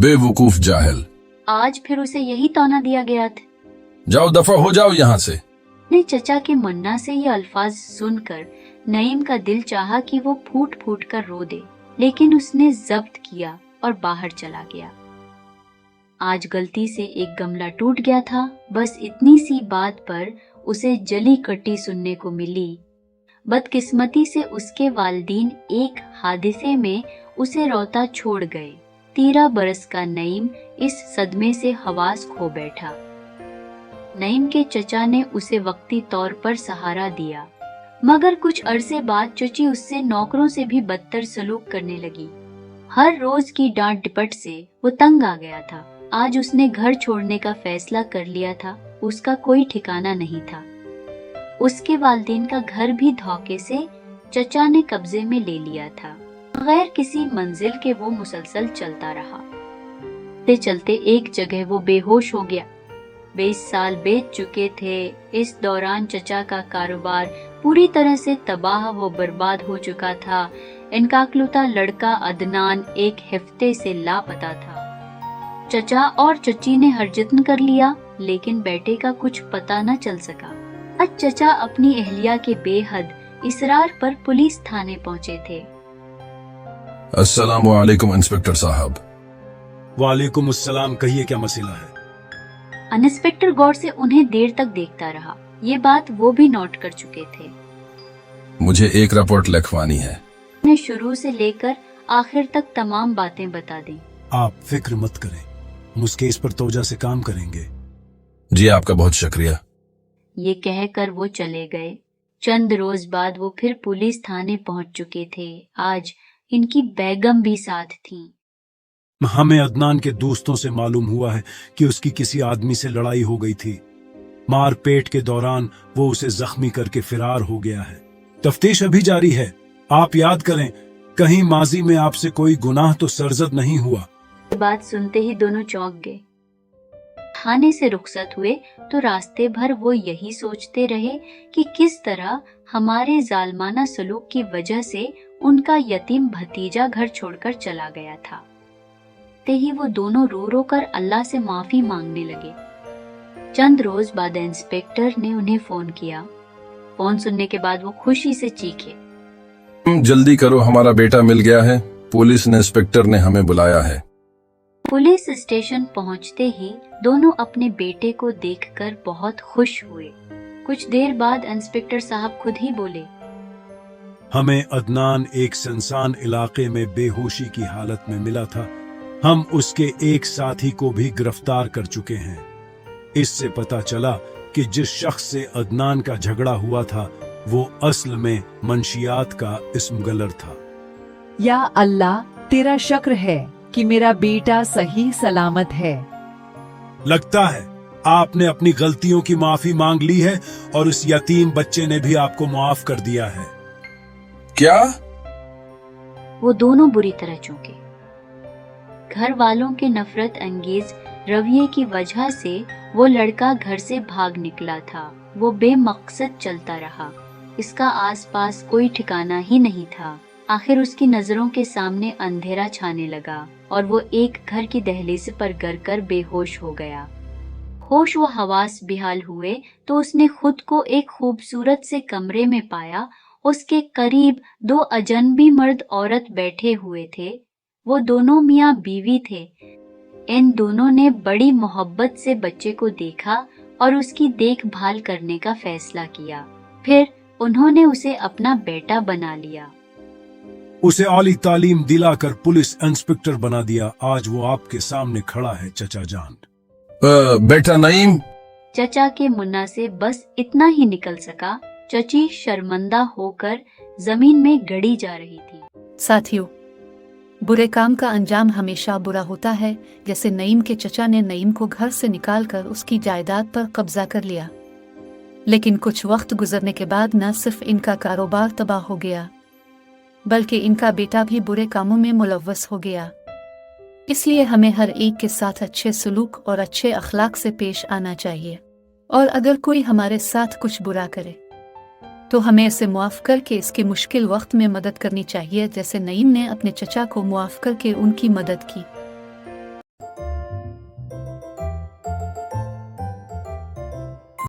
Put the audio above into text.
बेवकूफ जाहिल। आज फिर उसे यही ताना दिया गया था। जाओ, दफा हो जाओ यहाँ से। ने चचा के मुन्ना से ये अल्फाज सुनकर नईम का दिल चाहा कि वो फूट फूट कर रो दे, लेकिन उसने जब्त किया और बाहर चला गया। आज गलती से एक गमला टूट गया था, बस इतनी सी बात पर उसे जली कट्टी सुनने को मिली। बदकिस्मती से उसके वालिदीन एक हादसे में उसे रोता छोड़ गए। 13 बरस का नईम इस सदमे से हवास खो बैठा। नईम के चचा ने उसे वक्ती तौर पर सहारा दिया, मगर कुछ अरसे बाद चची उससे नौकरों से भी बदतर सलूक करने लगी। हर रोज की डांट डिपट से वो तंग आ गया था। आज उसने घर छोड़ने का फैसला कर लिया था। उसका कोई ठिकाना नहीं था। उसके वालिदैन का घर भी धोखे से चचा ने कब्जे में ले लिया था। बगैर किसी मंजिल के वो मुसलसल चलता रहा। चलते चलते एक जगह वो बेहोश हो गया। 20 साल बीत चुके थे। इस दौरान चचा का कारोबार पूरी तरह से तबाह व बर्बाद हो चुका था। इनका इकलौता लड़का अदनान एक हफ्ते से लापता था। चचा और चची ने हर जत्न कर लिया, लेकिन बेटे का कुछ पता न चल सका। आज चचा अपनी अहलिया के बेहद इसरार पर पुलिस थाने पहुंचे थे। अस्सलाम वालेकुम इंस्पेक्टर साहब। वालेकुम अस्सलाम, कहिए क्या मसला है? इंस्पेक्टर गौर से उन्हें देर तक देखता रहा। ये बात वो भी नोट कर चुके थे। मुझे एक रिपोर्ट लिखवानी है। उन्हें शुरू से लेकर आखिर तक तमाम बातें बता दी। आप फिक्र मत करें, हम उस केस पर तोजा से काम करेंगे। जी आपका बहुत शुक्रिया। ये कहकर वो चले गए। चंद रोज बाद वो फिर पुलिस थाने पहुंच चुके थे। आज इनकी बेगम भी साथ थी। हमें अदनान के दोस्तों से मालूम हुआ है कि उसकी किसी आदमी से लड़ाई हो गई थी। मार पेट के दौरान वो उसे जख्मी करके फिरार हो गया है। तफ्तीश अभी जारी है। आप याद करें, कहीं माजी में आपसे कोई गुनाह तो सरजद नहीं हुआ। ये बात सुनते ही दोनों चौंक गए। थाने से रुखसत हुए तो रास्ते भर वो यही सोचते रहे कि किस तरह हमारे जालमाना सलूक की वजह से उनका यतीम भतीजा घर छोड़कर चला गया था। ते ही वो दोनों रो रो कर अल्लाह से माफी मांगने लगे। चंद रोज बाद इंस्पेक्टर ने उन्हें फोन किया। फोन सुनने के बाद वो खुशी से चीखे, जल्दी करो, हमारा बेटा मिल गया है। पुलिस ने इंस्पेक्टर ने हमें बुलाया है। पुलिस स्टेशन पहुंचते ही दोनों अपने बेटे को देखकर बहुत खुश हुए। कुछ देर बाद इंस्पेक्टर साहब खुद ही बोले, हमें अदनान एक सुनसान इलाके में बेहोशी की हालत में मिला था। हम उसके एक साथी को भी गिरफ्तार कर चुके हैं। इससे पता चला कि जिस शख्स से अदनान का झगड़ा हुआ था वो असल में मंशियात का इस्म गलर था। या अल्लाह, तेरा शुक्र है कि मेरा बेटा सही सलामत है। लगता है आपने अपनी गलतियों की माफी मांग ली है और उस यतीम बच्चे ने भी आपको माफ कर दिया है। क्या? वो दोनों बुरी तरह चौंके। घर वालों के नफरत अंगेज रवैये की वजह से वो लड़का घर से भाग निकला था। वो बेमकसद चलता रहा। इसका आसपास कोई ठिकाना ही नहीं था। आखिर उसकी नजरों के सामने अंधेरा छाने लगा और वो एक घर की दहलीज पर गिर कर बेहोश हो गया। होश व हवास बेहाल हुए तो उसने खुद को एक खूबसूरत से कमरे में पाया। उसके करीब 2 अजनबी मर्द औरत बैठे हुए थे। वो दोनों मियाँ बीवी थे। इन दोनों ने बड़ी मोहब्बत से बच्चे को देखा और उसकी देखभाल करने का फैसला किया। फिर उन्होंने उसे अपना बेटा बना लिया। उसे आली तालीम दिलाकर पुलिस इंस्पेक्टर बना दिया। आज वो आपके सामने खड़ा है चचा जान। बेटा नईम। चचा के मुन्ना से बस इतना ही निकल सका। चची शर्मिंदा होकर जमीन में गड़ी जा रही थी। साथियों, बुरे काम का अंजाम हमेशा बुरा होता है। जैसे नईम के चचा ने नईम को घर से निकालकर उसकी जायदाद पर कब्जा कर लिया, लेकिन कुछ वक्त गुजरने के बाद न सिर्फ इनका कारोबार तबाह हो गया, बल्कि इनका बेटा भी बुरे कामों में मुलव्वस हो गया। इसलिए हमें हर एक के साथ अच्छे सलूक और अच्छे अखलाक से पेश आना चाहिए, और अगर कोई हमारे साथ कुछ बुरा करे तो हमें इसे मुआफ करके इसके मुश्किल वक्त में मदद करनी चाहिए, जैसे नईम ने अपने चचा को मुआफ करके उनकी मदद की।